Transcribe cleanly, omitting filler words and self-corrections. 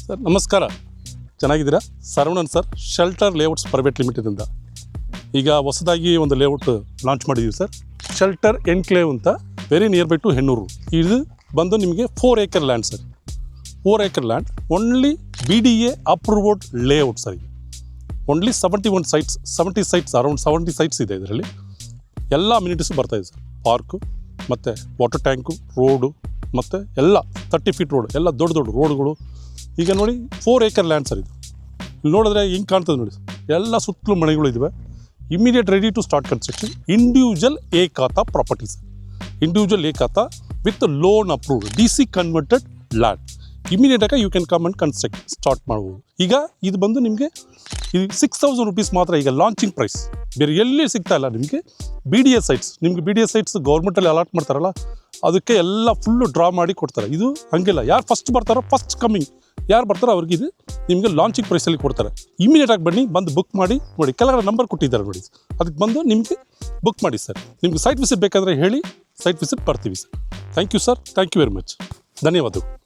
Sir ನಮಸ್ಕಾರ, ಚೆನ್ನಾಗಿದ್ದೀರಾ? Saravanan sir, Shelter Layouts Private ಲಿಮಿಟೆಡಿಂದ ಈಗ ಹೊಸದಾಗಿ ಒಂದು ಲೇಔಟ್ ಲಾಂಚ್ ಮಾಡಿದ್ದೀವಿ ಸರ್. ಶೆಲ್ಟರ್ ಎನ್ಕ್ಲೇವ್ ಅಂತ, very near to Hennur. ಇದು ಬಂದು ನಿಮಗೆ 4 acre land sir. 4 acre land, only BDA approved layout sir. Only 71 sites, 70 sites, around 70 sites ಇದೆ ಇದರಲ್ಲಿ. ಎಲ್ಲ ಅಮ್ಯುನಿಟೀಸು ಬರ್ತಾಯಿದೆ ಸರ್. ಪಾರ್ಕು ಮತ್ತು ವಾಟರ್ ಟ್ಯಾಂಕು, ರೋಡು ಮತ್ತು ಎಲ್ಲ 30 feet ರೋಡ್, ಎಲ್ಲ ದೊಡ್ಡ ದೊಡ್ಡ ರೋಡ್ಗಳು. ಈಗ ನೋಡಿ 4 acre ಲ್ಯಾಂಡ್ ಸರ್. ಇದು ಇಲ್ಲಿ ನೋಡಿದ್ರೆ ಹಿಂಗೆ ಕಾಣ್ತದೆ ನೋಡಿ, ಎಲ್ಲ ಸುತ್ತಲೂ ಮನೆಗಳು ಇದ್ದಾವೆ. Immediate ready to start construction. Individual A khata property sir. Individual A khata with loan approved, DC converted land. ಇಮಿಡಿಯೇಟಾಗಿ you can come and construct start ಮಾಡ್ಬೋದು. ಈಗ ಇದು ಬಂದು ನಿಮಗೆ ಇದು 6,000 rupees ಮಾತ್ರ ಈಗ ಲಾಂಚಿಂಗ್ ಪ್ರೈಸ್. ಬೇರೆ ಎಲ್ಲಿ ಸಿಗ್ತಾ ಇಲ್ಲ ನಿಮಗೆ. BDA ಸೈಟ್ಸ್, ನಿಮಗೆ BDA ಸೈಟ್ಸ್ ಗೌರ್ಮೆಂಟಲ್ಲಿ ಅಲಾಟ್ ಮಾಡ್ತಾರಲ್ಲ, ಅದಕ್ಕೆ ಎಲ್ಲ ಫುಲ್ಲು ಡ್ರಾ ಮಾಡಿ ಕೊಡ್ತಾರೆ. ಇದು ಹಂಗಿಲ್ಲ, ಯಾರು ಫಸ್ಟ್ ಬರ್ತಾರೋ, ಫಸ್ಟ್ ಕಮ್ಮಿಂಗ್ ಯಾರು ಬರ್ತಾರೋ ಅವ್ರಿಗೆ ಇದು ನಿಮಗೆ ಲಾಂಚಿಂಗ್ ಪ್ರೈಸಲ್ಲಿ ಕೊಡ್ತಾರೆ. ಇಮಿಡಿಯೇಟಾಗಿ ಬನ್ನಿ, ಬಂದು ಬುಕ್ ಮಾಡಿ. ನೋಡಿ ಕೆಳಗಡೆ ನಂಬರ್ ಕೊಟ್ಟಿದ್ದಾರೆ ನೋಡಿ, ಅದಕ್ಕೆ ಬಂದು ನಿಮಗೆ ಬುಕ್ ಮಾಡಿ ಸರ್. ನಿಮ್ಗೆ ಸೈಟ್ ವಿಸಿಟ್ ಬೇಕಾದರೆ ಹೇಳಿ, ಸೈಟ್ ವಿಸಿಟ್ ಬರ್ತೀವಿ sir. Thank you sir, thank you very much, ಧನ್ಯವಾದಗಳು.